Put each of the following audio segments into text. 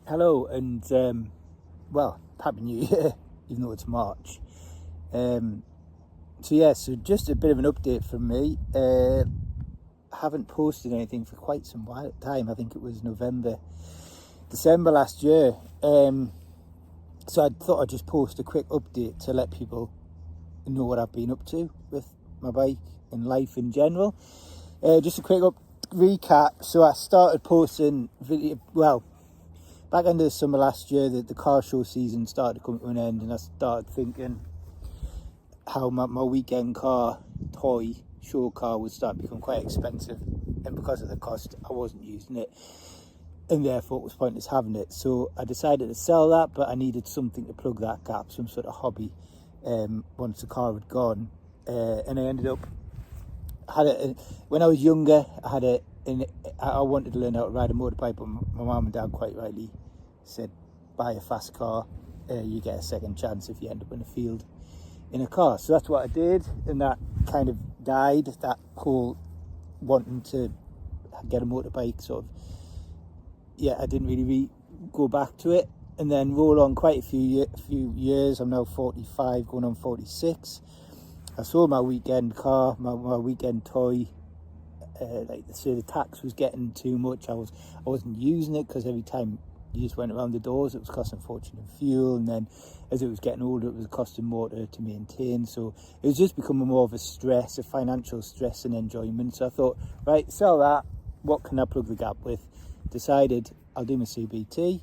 Hello, and well, Happy New Year, even though it's March. So just a bit of an update from me. Haven't posted anything for quite some time. I think it was December last year. So I thought I'd just post a quick update to let people know what I've been up to with my bike and life in general. Just a quick recap. So I started posting video, back end of the summer last year, the car show season started to come to an end, and I started thinking how my weekend car, toy show car, would start to become quite expensive, and because of the cost I wasn't using it, and therefore it was pointless having it. So I decided to sell that, but I needed something to plug that gap, some sort of hobby, once the car had gone. And I ended up, when I was younger, I wanted to learn how to ride a motorbike, but my mum and dad quite rightly said, buy a fast car, you get a second chance if you end up in a field in a car. So that's what I did, and that kind of died, that whole wanting to get a motorbike sort of, I didn't really go back to it. And then roll on quite a few years, I'm now 45, going on 46. I sold my weekend car, my weekend toy. The tax was getting too much. I wasn't using it, because every time you just went around the doors it was costing a fortune in fuel, and then as it was getting older it was costing more to maintain. So it was just becoming more of a financial stress and enjoyment. So I thought, right, sell that, what can I plug the gap with? Decided I'll do my CBT.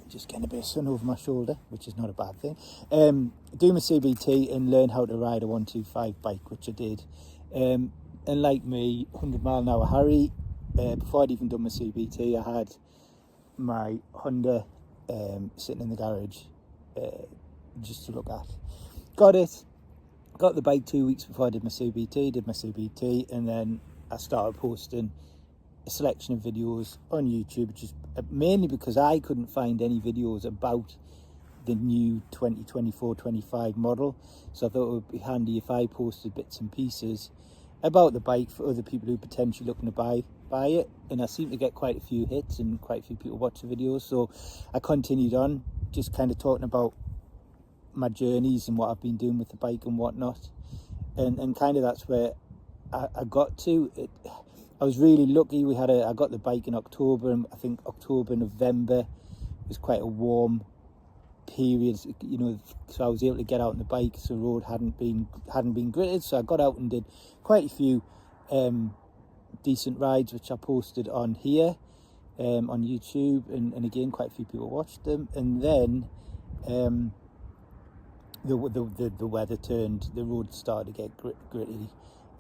Just getting a bit of sun over my shoulder, which is not a bad thing. Do my CBT and learn how to ride a 125 bike, which I did. And like me, 100 mile an hour Harry, before I'd even done my CBT, I had my Honda sitting in the garage just to look at. Got the bike 2 weeks before I did my CBT, and then I started posting a selection of videos on YouTube, which is mainly because I couldn't find any videos about the new 2024-25 model. So I thought it would be handy if I posted bits and pieces about the bike for other people who are potentially looking to buy it. And I seem to get quite a few hits and quite a few people watch the videos, so I continued on just kind of talking about my journeys and what I've been doing with the bike and whatnot, and kind of that's where I got to it. I was really lucky. I got the bike in October, and I think October, November was quite a warm period, so I was able to get out on the bike, so the road hadn't been gritted. So I got out and did quite a few decent rides, which I posted on here, on YouTube, and again quite a few people watched them. And then the weather turned, the road started to get gritty.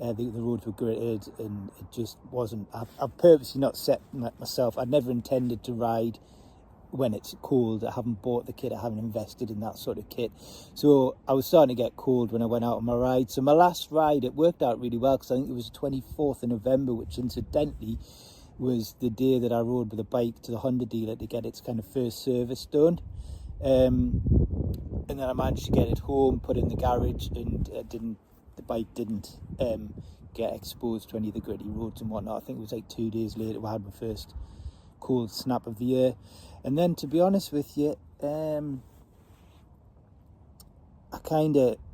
The roads were gritted, and it just wasn't. I've purposely not set myself. I never intended to ride when it's cold. I haven't bought the kit. I haven't invested in that sort of kit. So I was starting to get cold when I went out on my ride. So my last ride, it worked out really well, because I think it was the 24th of November, which incidentally was the day that I rode with the bike to the Honda dealer to get its kind of first service done. And then I managed to get it home, put it in the garage, and the bike didn't get exposed to any of the gritty roads and whatnot. I think it was like 2 days later I had my first cold snap of the year. And then, to be honest with you,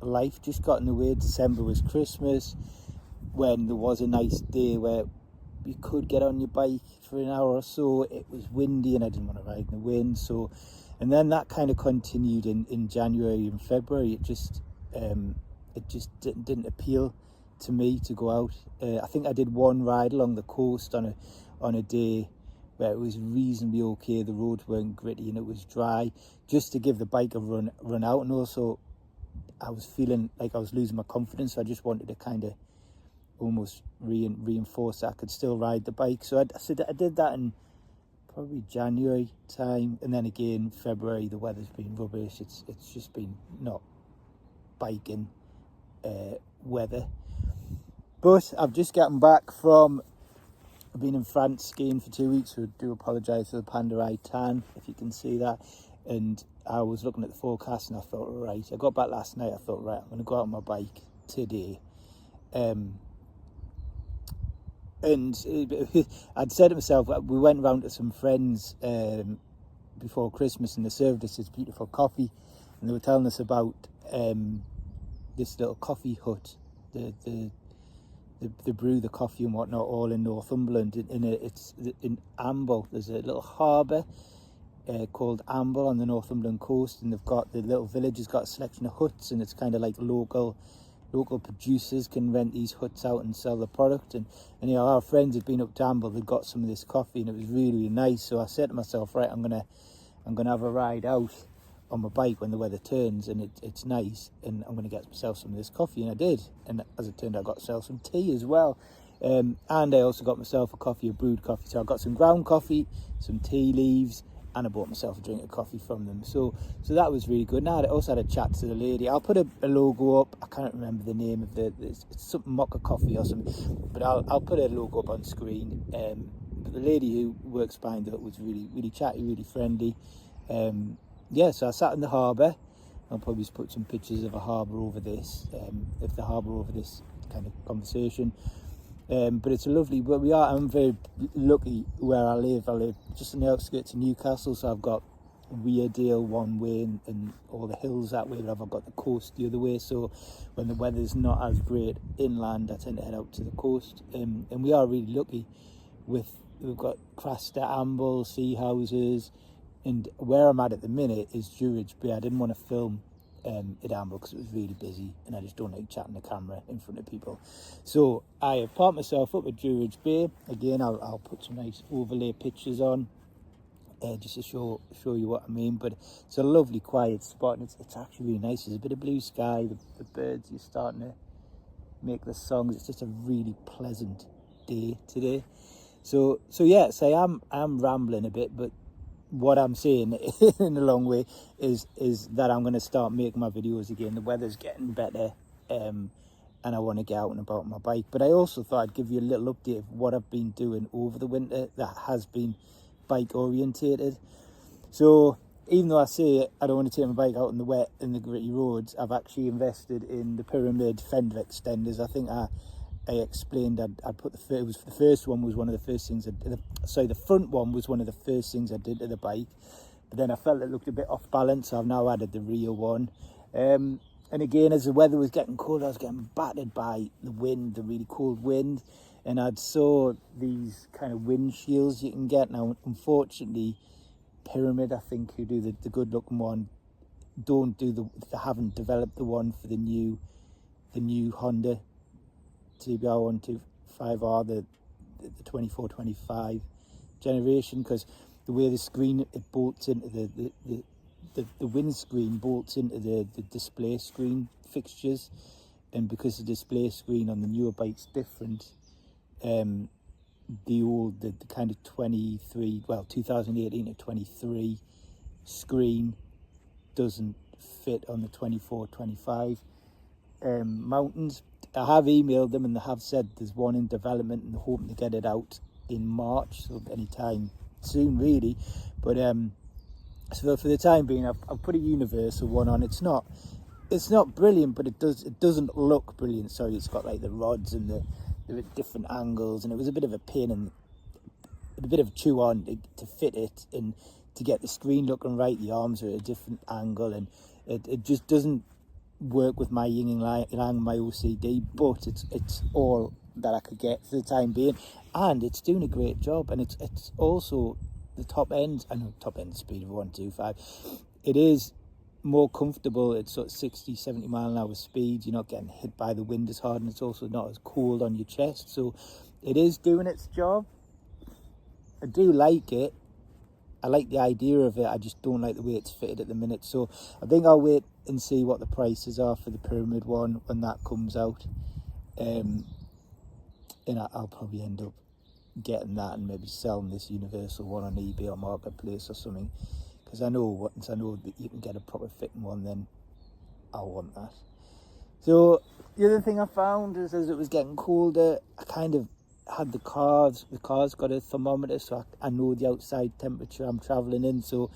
life just got in the way. December was Christmas, when there was a nice day where you could get on your bike for an hour or so. It was windy and I didn't want to ride in the wind. So, and then that kind of continued in January and February. It just didn't appeal to me to go out. I think I did one ride along the coast on a day where it was reasonably okay. The roads weren't gritty and it was dry, just to give the bike a run out. And also I was feeling like I was losing my confidence, so I just wanted to kind of almost reinforce that I could still ride the bike. So I did that in probably January time, and then again February. The weather's been rubbish. It's just been not biking weather. But I've just gotten back from, I've been in France skiing for 2 weeks, so I do apologise for the panda eye tan, if you can see that. And I was looking at the forecast and I thought, right, I got back last night, I thought, right, I'm going to go out on my bike today. And I'd said to myself, we went round to some friends before Christmas, and they served us this beautiful coffee, and they were telling us about this little coffee hut, the brew the coffee and whatnot, all in Northumberland. It's in Amble. There's a little harbour called Amble on the Northumberland coast, and they've got the little village has got a selection of huts, and it's kind of like local producers can rent these huts out and sell the product. And you know, our friends had been up to Amble, they got some of this coffee, and it was really, really nice. So I said to myself, right, I'm gonna have a ride out on my bike when the weather turns and it's nice, and I'm gonna get myself some of this coffee. And I did, and as it turned out, I got myself some tea as well, and I also got myself a brewed coffee. So I got some ground coffee, some tea leaves, and I bought myself a drink of coffee from them. So that was really good. Now I also had a chat to the lady. I'll put a logo up. I can't remember the name of it's something Mocha Coffee or something, but I'll put a logo up on screen. But the lady who works behind it was really, really chatty, really friendly. Yeah, so I sat in the harbour. I'll probably just put some pictures of a harbour over this, if the harbour over this kind of conversation. But it's a lovely, I'm very lucky where I live. I live just on the outskirts of Newcastle, so I've got Weardale one way and all the hills that way, but I've got the coast the other way. So when the weather's not as great inland, I tend to head out to the coast. And we are really lucky we've got Crasta, Amble, sea houses, and where I'm at the minute is Druridge Bay. I didn't want to film at Amble because it was really busy, and I just don't like chatting the camera in front of people. So I parked myself up at Druridge Bay. Again, I'll put some nice overlay pictures on just to show you what I mean. But it's a lovely quiet spot, and it's actually really nice. There's a bit of blue sky, the birds are starting to make the songs. It's just a really pleasant day today. So yes, I am rambling a bit, but what I'm saying in a long way is that I'm going to start making my videos again. The weather's getting better, and I want to get out and about on my bike. But I also thought I'd give you a little update of what I've been doing over the winter that has been bike orientated. So even though I say I don't want to take my bike out in the wet and the gritty roads, I've actually invested in the Pyramid fender extenders. I think I explained I'd put the first one was one of the first things the front one was one of the first things I did to the bike, but then I felt it looked a bit off balance, so I've now added the rear one. And again, as the weather was getting cold, I was getting battered by the wind, the really cold wind, and I'd saw these kind of wind shields you can get. Now unfortunately Pyramid, I think, who do the good looking one, they haven't developed the one for the new Honda CB125R, the 24-25 generation, because the way the screen it bolts into the windscreen bolts into the display screen fixtures, and because the display screen on the newer bike's different, the kind of 2018 to 23 screen doesn't fit on the 24-25 mountains. I have emailed them and they have said there's one in development and they're hoping to get it out in March, so anytime soon really. But so for the time being, I've put a universal one on. It's not brilliant, but it doesn't look brilliant. Sorry, it's got like the rods and the different angles, and it was a bit of a pain and a bit of a chew on to fit it and to get the screen looking right. The arms are at a different angle, and it just doesn't work with my yin and yang, my OCD, but it's all that I could get for the time being, and it's doing a great job. And it's also the top end speed of 125. It is more comfortable. It's sort of 60-70 mile an hour speed. You're not getting hit by the wind as hard, and it's also not as cold on your chest, so it is doing its job. I do like it. I like the idea of it. I just don't like the way it's fitted at the minute. So I think I'll wait and see what the prices are for the Pyramid one when that comes out. And I'll probably end up getting that and maybe selling this universal one on eBay or Marketplace or something. Because I know once I know that you can get a proper fitting one, then I'll want that. So the other thing I found is, as it was getting colder, I kind of had the car's got a thermometer, so I know the outside temperature I'm travelling in, so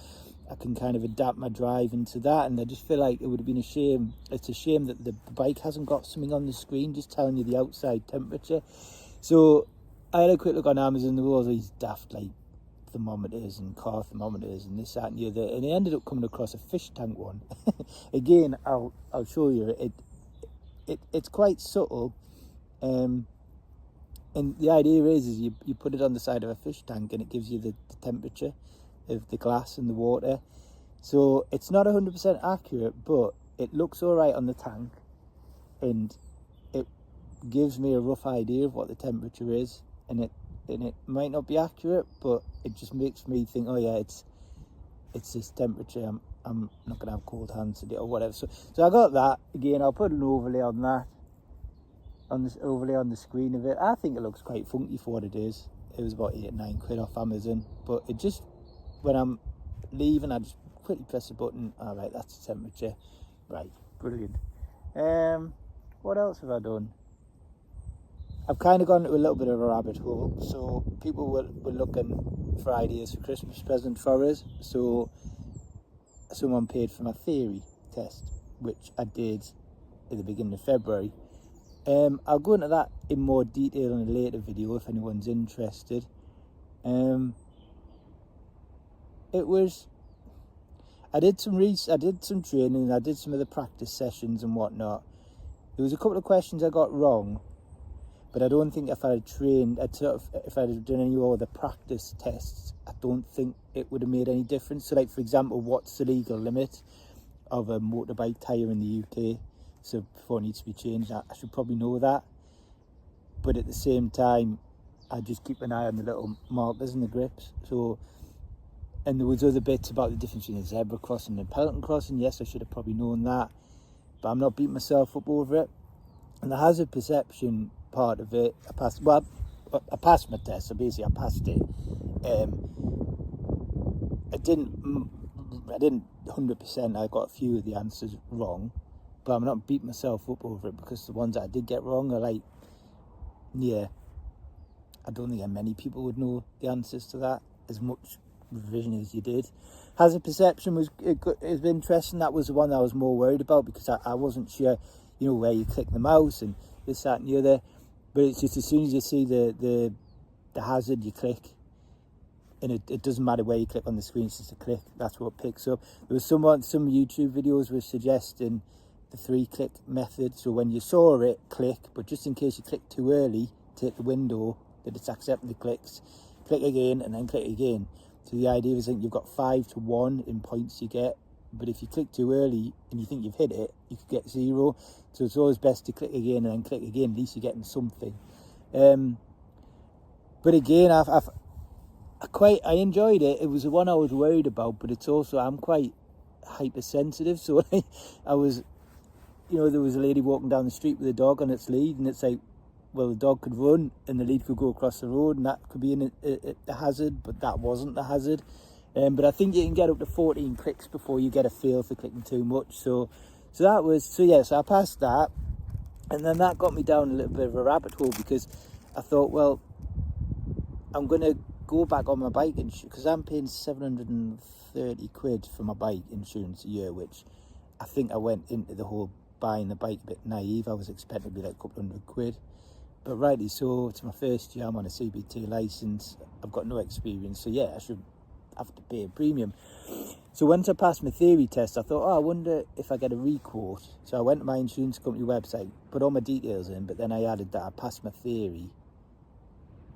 I can kind of adapt my driving to that. And I just feel like it would have been it's a shame that the bike hasn't got something on the screen just telling you the outside temperature. So I had a quick look on Amazon. There were all these daft like thermometers and car thermometers and this, that and the other, and I ended up coming across a fish tank one. Again, I'll show you. It's quite subtle, and the idea is you put it on the side of a fish tank and it gives you the temperature of the glass and the water. So it's not 100% accurate, but it looks all right on the tank, and it gives me a rough idea of what the temperature is, and it might not be accurate, but it just makes me think, oh yeah, it's this temperature. I'm not gonna have cold hands today or whatever. So I got that. Again, I'll put an overlay on that, on this overlay on the screen of it. I think it looks quite funky for what it is. It was about £8-9 off Amazon, but it just, when I'm leaving, I just quickly press the button. All right, that's the temperature. Right, brilliant. What else have I done? I've kind of gone into a little bit of a rabbit hole. So people were looking for ideas for Christmas presents for us. So someone paid for my theory test, which I did at the beginning of February. I'll go into that in more detail in a later video if anyone's interested. I did some training, I did some of the practice sessions and whatnot. There was a couple of questions I got wrong, but I don't think if I had trained, if I had done any other practice tests, I don't think it would have made any difference. So like, for example, what's the legal limit of a motorbike tyre in the UK? So before it needs to be changed, I should probably know that. But at the same time, I just keep an eye on the little markers and the grips. So, and there was other bits about the difference between a zebra crossing and a peloton crossing. Yes, I should have probably known that, but I'm not beating myself up over it. And the hazard perception part of it, I passed my test, so basically I passed it. I didn't 100%, I got a few of the answers wrong, but I'm not beating myself up over it, because the ones that I did get wrong are like, yeah, I don't think many people would know the answers to that, as much revision as you did. Hazard perception was interesting. That was the one that I was more worried about, because I wasn't sure, where you click the mouse and this, that and the other. But it's just, as soon as you see the hazard, you click, and it doesn't matter where you click on the screen, it's just a click. That's what it picks up. There was some YouTube videos were suggesting the 3-click method. So when you saw it, click, but just in case you click too early, take the window that it's accepting the clicks, click again, and then click again. So the idea is that you've got 5 to 1 in points you get, but if you click too early and you think you've hit it, you could get 0. So it's always best to click again and then click again. At least you're getting something. But again, I enjoyed it. It was the one I was worried about, but it's also, I'm quite hypersensitive. So I was, there was a lady walking down the street with a dog on its lead, and it's like, well, the dog could run and the lead could go across the road, and that could be a hazard, but that wasn't the hazard. But I think you can get up to 14 clicks before you get a feel for clicking too much. So I passed that, and then that got me down a little bit of a rabbit hole, because I thought, well, I'm going to go back on my bike insurance, because I'm paying £730 for my bike insurance a year, which I think I went into the whole buying the bike a bit naive. I was expecting to be like a couple £100. But rightly so, it's my first year, I'm on a CBT licence, I've got no experience, so yeah, I should have to pay a premium. So once I passed my theory test, I thought, I wonder if I get a re-quote. So I went to my insurance company website, put all my details in, but then I added that I passed my theory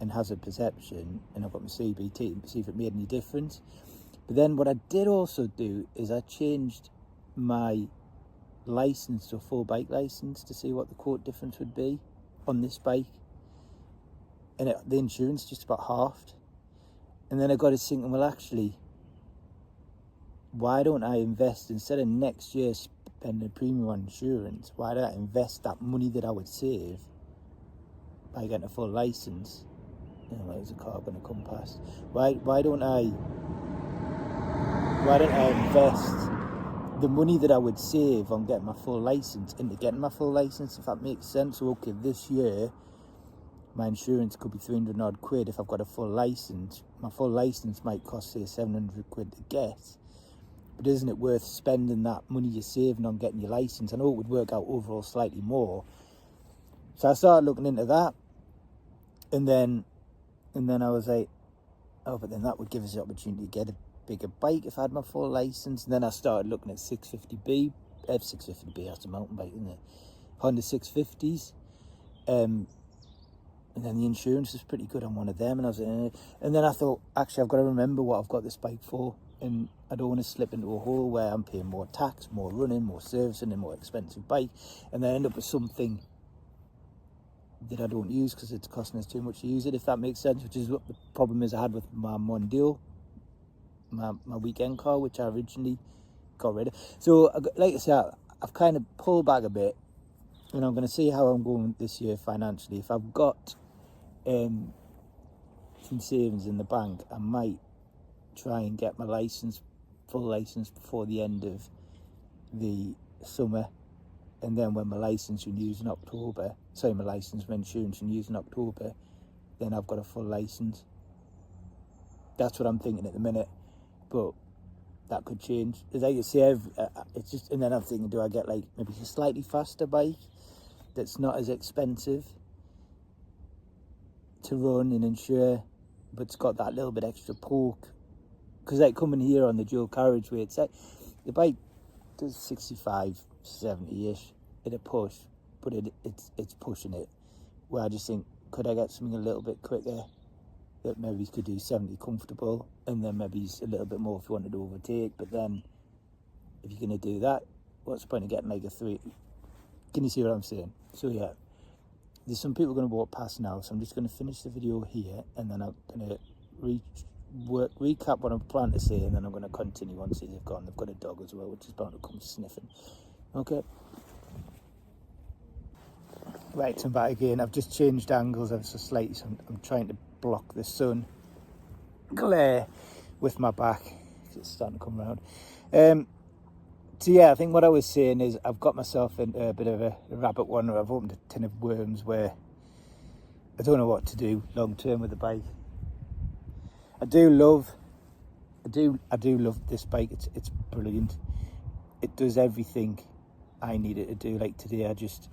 and hazard perception, and I've got my CBT to see if it made any difference. But then what I did also do is I changed my licence to a full bike licence to see what the quote difference would be on this bike, and the insurance just about halved. And then I got to thinking, well, actually, why don't I invest, instead of next year spending a premium on insurance, why don't I invest that money that I would save by getting a full licence? There's a car going to come past. Why don't I invest the money that I would save on getting my full licence into getting my full licence, if that makes sense? So okay, this year my insurance could be 300 odd quid. If I've got a full licence, my full licence might cost, say, 700 quid to get. But isn't it worth spending that money you're saving on getting your licence? I know it would work out overall slightly more. So I started looking into that, and then I was like, oh, but then that would give us the opportunity to get a bigger bike if I had my full license. And then I started looking at 650B, 650B, that's a mountain bike, isn't it? Honda 650s. And then the insurance was pretty good on one of them, and I was and then I thought, actually, I've got to remember what I've got this bike for, and I don't want to slip into a hole where I'm paying more tax, more running, more servicing, and more expensive bike, and then end up with something that I don't use because it's costing us too much to use it, if that makes sense, which is what the problem is I had with my Mondo, my weekend car, which I originally got rid of. So, like I said, I've kind of pulled back a bit, and I'm going to see how I'm going this year financially. If I've got some savings in the bank, I might try and get my license, full license, before the end of the summer, and then when my license renews in October, my insurance renews in October, then I've got a full license. That's what I'm thinking at the minute, but that could change. As I say, it's just, and then I'm thinking, do I get like maybe a slightly faster bike that's not as expensive to run and insure, but it's got that little bit extra poke? Because like coming here on the dual carriageway, it's like the bike does 65, 70-ish at a push, but it's pushing it. Where I just think, could I get something a little bit quicker that maybe could do 70 comfortable, and then maybe a little bit more if you wanted to overtake. But then if you're going to do that, what's the point of getting like a 3? Can you see what I'm saying? So yeah, there's some people going to walk past now, so I'm just going to finish the video here, and then I'm going to recap what I'm planning to say, and then I'm going to continue once they've gone. They've got a dog as well, which is bound to come sniffing. Okay. Right, so I'm back again. I've just changed angles ever so slightly, so I'm trying to block the sun glare with my back, because it's starting to come around. So yeah, I think what I was saying is I've got myself into a bit of a rabbit one, where I've opened a tin of worms, where I don't know what to do long term with the bike. I do love this bike. It's brilliant. It does everything I need it to do. Like today, I just,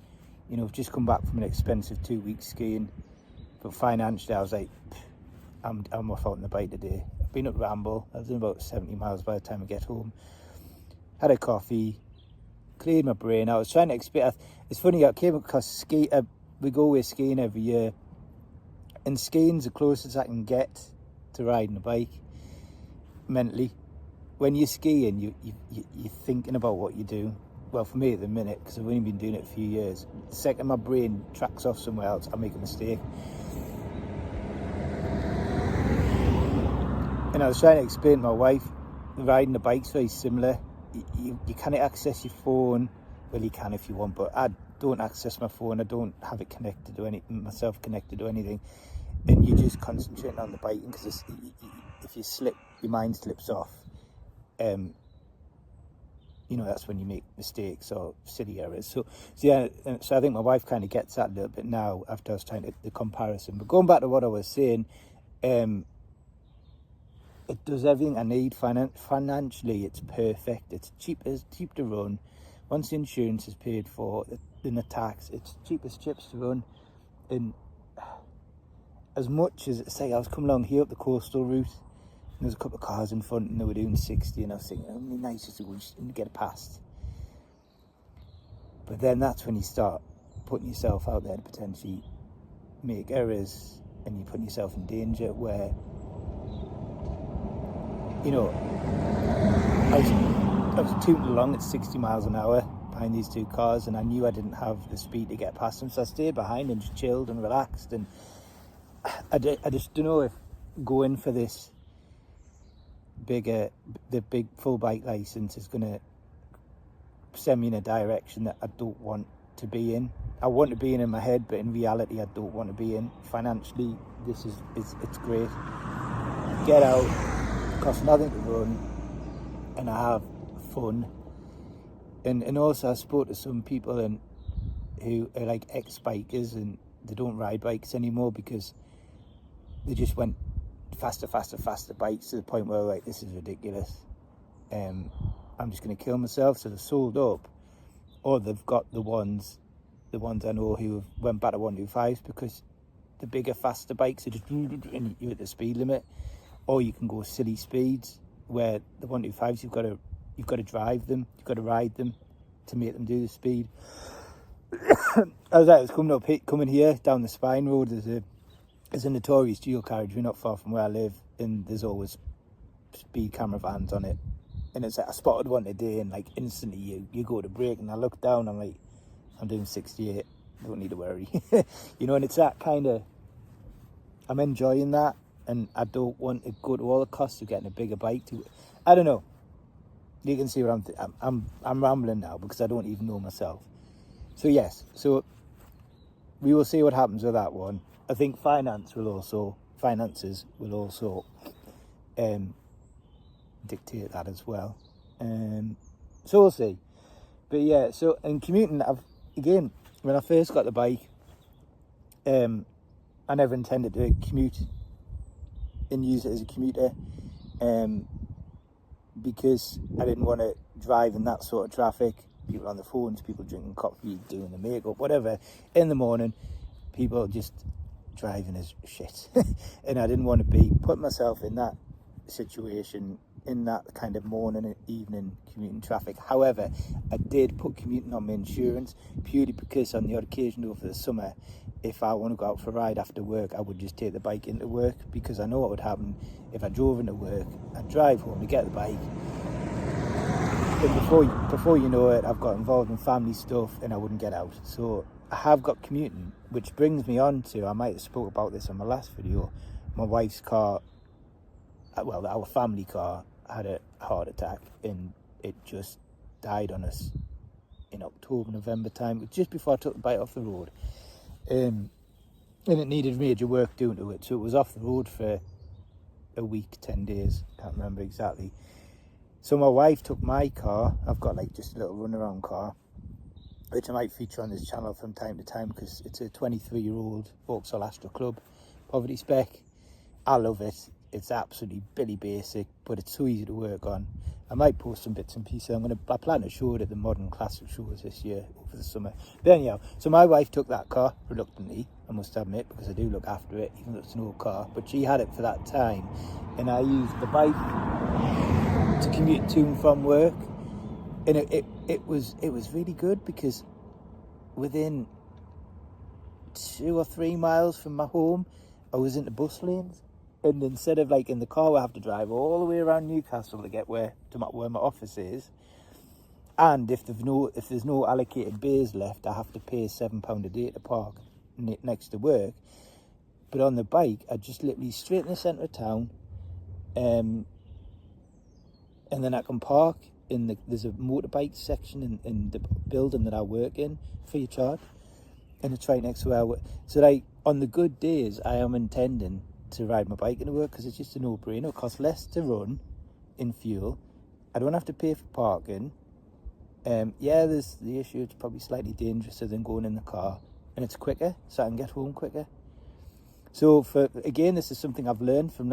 I've just come back from an expensive 2-week skiing, but financially I was like, I'm off out on the bike today. I've been at Ramble. I was doing about 70 miles by the time I get home. Had a coffee, cleared my brain. I was trying to explain. It's funny, I came across we go away skiing every year, and skiing's the closest I can get to riding a bike mentally. When you're skiing, you're thinking about what you do. Well, for me at the minute, because I've only been doing it a few years, the second my brain tracks off somewhere else, I make a mistake. And I was trying to explain to my wife, riding a bike's very similar. You can't access your phone. Well, you can if you want, but I don't access my phone. I don't have it connected to myself connected to anything. And you're just concentrating on the biking, because if you slip, your mind slips off. That's when you make mistakes or silly errors. So yeah, so I think my wife kind of gets that a little bit now after I was trying to the comparison. But going back to what I was saying, it does everything I need financially. It's perfect. It's cheap to run. Once the insurance is paid for, then the tax, it's cheap as chips to run. And as much as I was coming along here up the coastal route, and there's a couple of cars in front, and they were doing 60, and I was thinking, it'd be nice just to go and get past. But then that's when you start putting yourself out there to potentially make errors, and you're putting yourself in danger, where I was tooting along at 60 miles an hour behind these two cars, and I knew I didn't have the speed to get past them, so I stayed behind and just chilled and relaxed. And I just don't know if going for this the big full bike license is going to send me in a direction that I don't want to be in. I want to be in my head, but in reality I don't want to be in. Financially, it's great. Get out, costs nothing to run, and I have fun. And also I spoke to some people who are like ex-bikers, and they don't ride bikes anymore because they just went faster bikes to the point where like, this is ridiculous. I'm just going to kill myself. So they've sold up, or they've got the ones I know who have went back to 125s, because the bigger, faster bikes are just, and you're at the speed limit. or you can go silly speeds where the 125s you've got to drive them, you've got to ride them to make them do the speed. As I was coming here down the Spine Road, there's a notorious dual carriageway not far from where I live, and there's always speed camera vans on it. And it's like, I spotted one today, and like instantly you go to brake, and I look down, I'm like, I'm doing 68, don't need to worry. You know, and it's that kind of, I'm enjoying that, and I don't want to go to all the costs of getting a bigger bike. I don't know. You can see what I'm rambling now because I don't even know myself. So yes, so we will see what happens with that one. I think finances will also dictate that as well. So we'll see. But yeah, so in commuting, when I first got the bike, I never intended to commute and use it as a commuter, because I didn't want to drive in that sort of traffic. People on the phones, people drinking coffee, doing the makeup, whatever, in the morning, people just driving as shit. And I didn't want to be putting myself in that situation, in that kind of morning and evening commuting traffic. However, I did put commuting on my insurance, purely because on the odd occasion over the summer, if I want to go out for a ride after work, I would just take the bike into work, because I know what would happen if I drove into work. I'd drive home to get the bike, and before you know it, I've got involved in family stuff and I wouldn't get out. So I have got commuting, which brings me on to, I might have spoke about this on my last video, my wife's car, well, our family car, had a heart attack, and it just died on us in October, November time, just before I took the bike off the road. And it needed major work doing to it, so it was off the road for a week, 10 days, can't remember exactly. So my wife took my car. I've got like just a little runaround car, which I might feature on this channel from time to time, because it's a 23-year-old Vauxhall Astra Club poverty spec. I love it. It's absolutely billy basic, but it's so easy to work on. I might post some bits and pieces. I plan to show it at the Modern Classic shows this year over the summer. But anyhow, so my wife took that car reluctantly, I must admit, because I do look after it, even though it's an old car. But she had it for that time, and I used the bike to commute to and from work, and it was really good, because within 2 or 3 miles from my home, I was in the bus lanes. And instead of like in the car, I have to drive all the way around Newcastle to get where my office is. And if there's no allocated bays left, I have to pay £7 a day to park next to work. But on the bike, I just literally straight in the centre of town, and then I can park there's a motorbike section in the building that I work in, free of charge, and it's right next to where I work. So like on the good days, I am intending to ride my bike into work, because it's just a no-brainer. It costs less to run in fuel. I don't have to pay for parking. Yeah, there's the issue, it's probably slightly dangerous than going in the car, and it's quicker, so I can get home quicker. So again, this is something I've learned from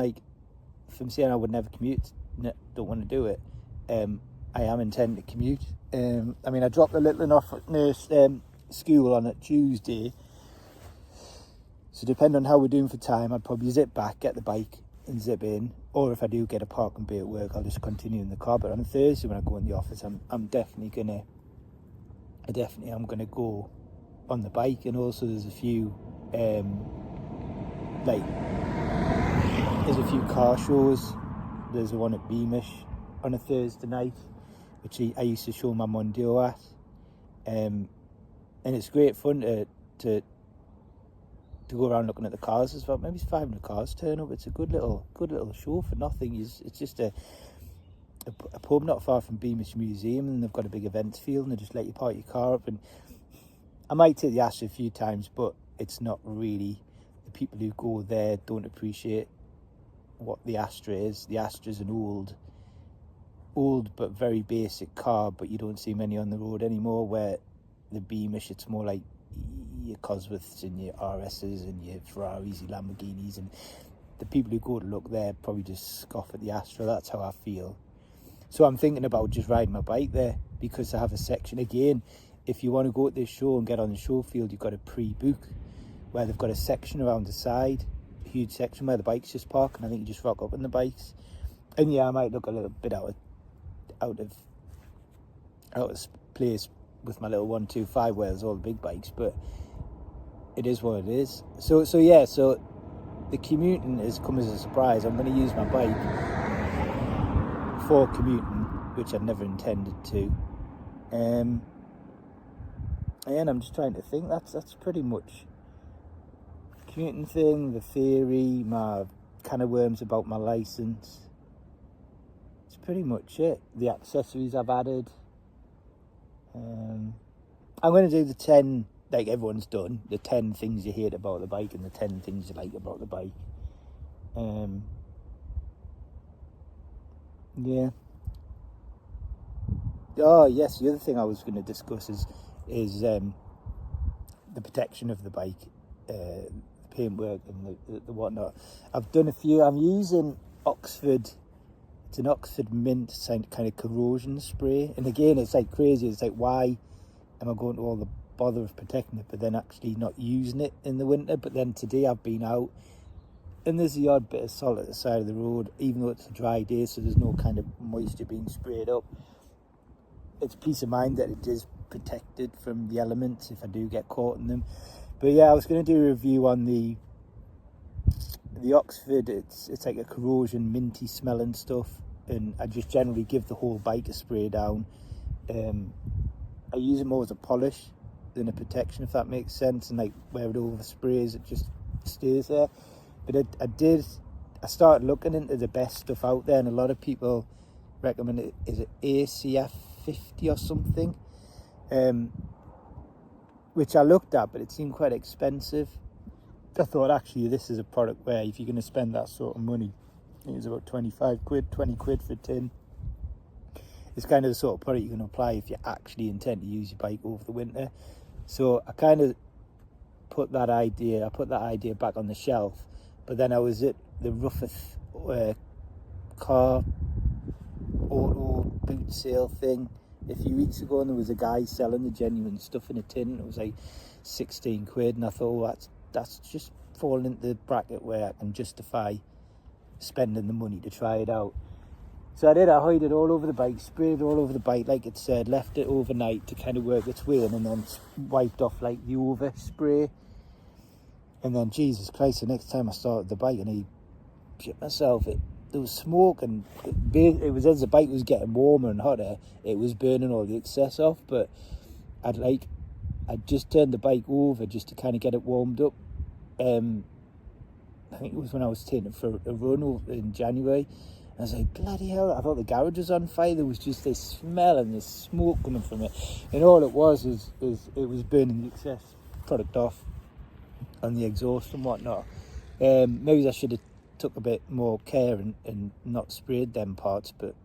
saying I would never commute, don't want to do it. I am intending to commute. I mean, I dropped the little one off at nurse school on a Tuesday. So depending on how we're doing for time, I'd probably zip back, get the bike and zip in. Or if I do get a parking bay at work, I'll just continue in the car. But on a Thursday when I go in the office, I'm definitely gonna go on the bike. And also there's a few car shows. There's one at Beamish on a Thursday night, which I used to show my Mondo at. And it's great fun to go around looking at the cars as well. Maybe it's 500 cars turn up. It's a good little show for nothing. It's just a pub not far from Beamish Museum, and they've got a big events field, and they just let you park your car up. And I might take the Astra a few times, but it's not really, the people who go there don't appreciate what the Astra is. The Astra's an old but very basic car, but you don't see many on the road anymore, where the Beamish, it's more like your Cosworths and your RSs and your Ferraris, your Lamborghinis, and the people who go to look there probably just scoff at the Astra. That's how I feel. So I'm thinking about just riding my bike there, because I have a section. Again, if you want to go to this show and get on the show field, you've got to pre-book, where they've got a section around the side huge section where the bikes just park, and I think you just rock up in the bikes. And yeah, I might look a little bit out of place with my little 125 where there's all the big bikes, but it is what it is. So yeah, so the commuting has come as a surprise. I'm going to use my bike for commuting, which I'd never intended to. And I'm just trying to think. That's pretty much commuting thing, the theory, my can of worms about my license. It's pretty much it. The accessories I've added. I'm going to do the 10, like everyone's done, the 10 things you hate about the bike and the 10 things you like about the bike. Yeah. Oh yes, the other thing I was going to discuss is the protection of the bike, the paintwork and the whatnot. I've done a few. I'm using Oxford. It's an Oxford mint kind of corrosion spray, and again, it's like crazy. It's like, why am I going to all the bother of protecting it, but then actually not using it in the winter? But then today I've been out, and there's the odd bit of salt at the side of the road, even though it's a dry day, so there's no kind of moisture being sprayed up. It's peace of mind that it is protected from the elements if I do get caught in them. But yeah, I was going to do a review on the Oxford. It's like a corrosion minty smelling stuff, and I just generally give the whole bike a spray down. I use it more as a polish than a protection, if that makes sense, and like where it oversprays, it just stays there. But I started looking into the best stuff out there, and a lot of people recommend it. Is it ACF 50 or something? Which I looked at, but it seemed quite expensive. I thought, actually, this is a product where if you're going to spend that sort of money, I think it's about 25 quid, 20 quid for a tin. It's kind of the sort of product you can apply if you actually intend to use your bike over the winter. So I kind of put that idea back on the shelf. But then I was at the Rougheth car auto boot sale thing a few weeks ago, and there was a guy selling the genuine stuff in a tin. It was like 16 quid, and I thought, oh, that's just falling into the bracket where I can justify spending the money to try it out. So I did. I hid it all over the bike, sprayed it all over the bike, like it said, left it overnight to kind of work its way in, and then wiped off like the overspray. And then, Jesus Christ, the next time I started the bike and I shit myself, there was smoke, and it was as the bike was getting warmer and hotter, it was burning all the excess off. But I'd just turned the bike over just to kind of get it warmed up. I think it was when I was taking it for a run in January. And I was like, bloody hell, I thought the garage was on fire. There was just this smell and this smoke coming from it. And all it was is it was burning the excess product off on the exhaust and whatnot. Maybe I should have took a bit more care and not sprayed them parts, but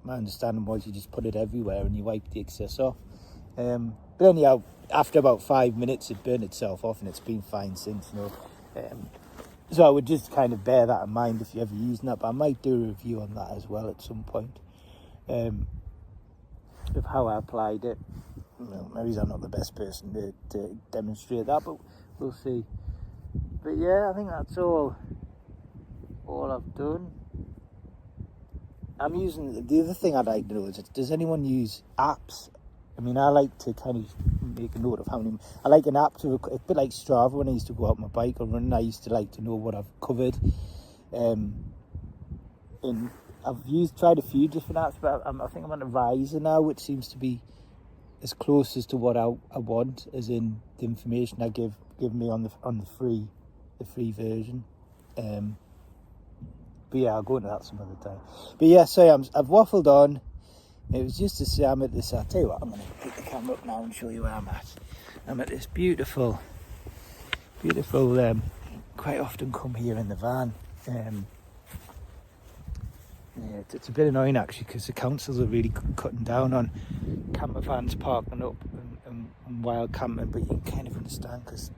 my understanding was you just put it everywhere and you wipe the excess off. But anyhow, after about 5 minutes it burned itself off, and it's been fine since, you know. So I would just kind of bear that in mind if you're ever using that, but I might do a review on that as well at some point, of how I applied it. Well, maybe I'm not the best person to demonstrate that, but we'll see. But yeah, I think that's all I've done. I'm using, the other thing I'd like to know is, does anyone use apps? I mean, I like to kind of make a note of how many. I like an app to, a bit like Strava. When I used to go out on my bike or run, I used to like to know what I've covered. And I've tried a few different apps, but I think I'm on a Riser now, which seems to be as close as to what I want, as in the information I give me on the free version. But yeah, I'll go into that some other time. But yeah, so I've waffled on. It was just to say I'm at this. I'll tell you what, I'm going to pick the camera up now and show you where I'm at. I'm at this beautiful. Quite often come here in the van. Yeah, it's a bit annoying actually, because the councils are really cutting down on camper vans parking up and wild camping. But you can kind of understand, because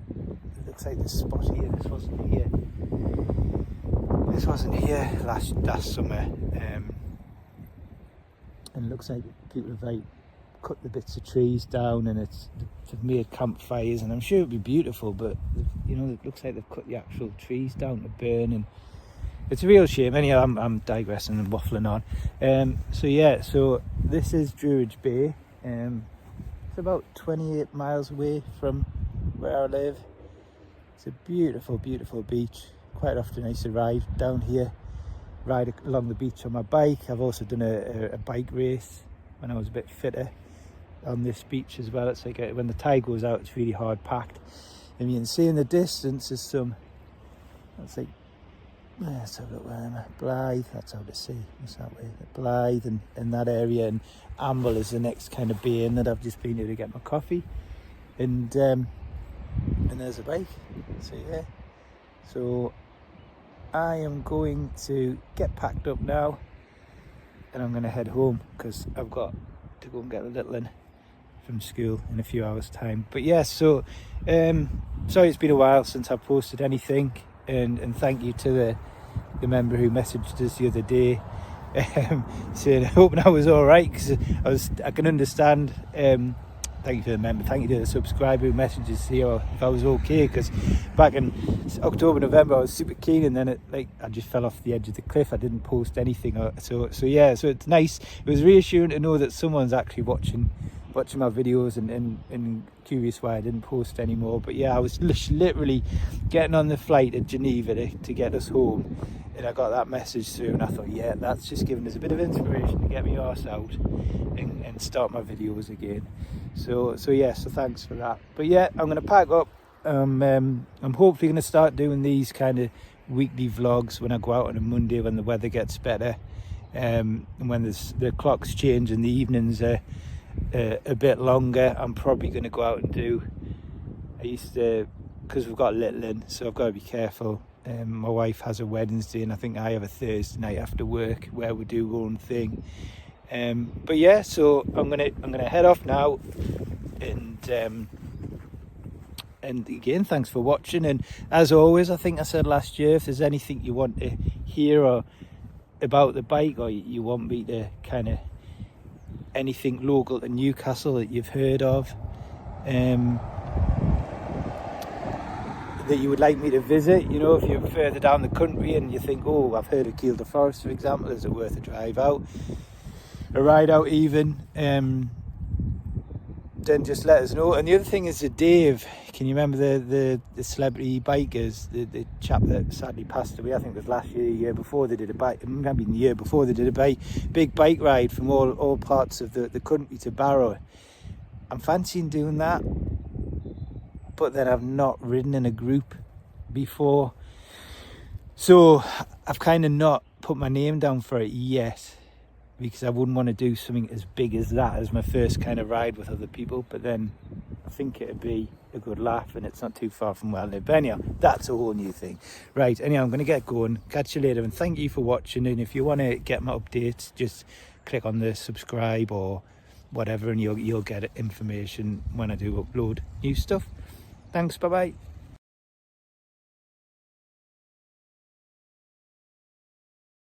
it looks like this spot here. This wasn't here last summer. And it looks like people have like cut the bits of trees down, and they've made campfires, and I'm sure it'd be beautiful, but you know, it looks like they've cut the actual trees down to burn, and it's a real shame. Anyhow, I'm digressing and waffling on. So yeah, so this is Druridge Bay. It's about 28 miles away from where I live. It's a beautiful, beautiful beach. Quite often I used to ride down here, ride along the beach on my bike. I've also done a bike race when I was a bit fitter on this beach as well. It's like when the tide goes out, it's really hard packed. And you can see in the distance is that's like, let's have a look, where am I? Blythe, that's how to see, it's that way. Blythe and that area, and Amble is the next kind of bay in that I've just been here to get my coffee. And there's a bike, so yeah. So I am going to get packed up now, and I'm going to head home because I've got to go and get the little one from school in a few hours time. But yeah, so sorry it's been a while since I posted anything, and thank you to the member who messaged us the other day saying hoping I was all right, because I can understand. Thank you to the member, thank you to the subscriber who messages here if I was okay, because back in October, November I was super keen, and then I just fell off the edge of the cliff. I didn't post anything, so yeah, so it's nice. It was reassuring to know that someone's actually watching my videos and curious why I didn't post anymore. But yeah, I was literally getting on the flight at Geneva to get us home, and I got that message through, and I thought, yeah, that's just giving us a bit of inspiration to get my arse out and start my videos again. So yeah, so thanks for that. But yeah, I'm going to pack up. I'm hopefully going to start doing these kind of weekly vlogs when I go out on a Monday when the weather gets better, and when the clocks change and the evenings are a bit longer. I'm probably going to go out and do, because we've got a little in, so I've got to be careful. My wife has a Wednesday, and I think I have a Thursday night after work where we do our own thing. But yeah, so I'm gonna head off now, and again, thanks for watching. And as always, I think I said last year, if there's anything you want to hear about the bike, or you want me to kind of anything local to Newcastle that you've heard of, that you would like me to visit, you know, if you're further down the country and you think, oh, I've heard of Kielder Forest, for example, is it worth a drive out, a ride out even, then just let us know. And the other thing is Dave, can you remember the celebrity bikers, the chap that sadly passed away? I think it was last year, the year before, they did a bike, maybe the year before, they did a big bike ride from all parts of the country to Barrow. I'm fancying doing that, but then I've not ridden in a group before, so I've kind of not put my name down for it yet, because I wouldn't want to do something as big as that as my first kind of ride with other people. But then I think it'd be a good laugh, and it's not too far from where I live. But anyhow, that's a whole new thing. Right, anyhow, I'm going to get going. Catch you later, and thank you for watching. And if you want to get my updates, just click on the subscribe or whatever, and you'll get information when I do upload new stuff. Thanks, bye bye.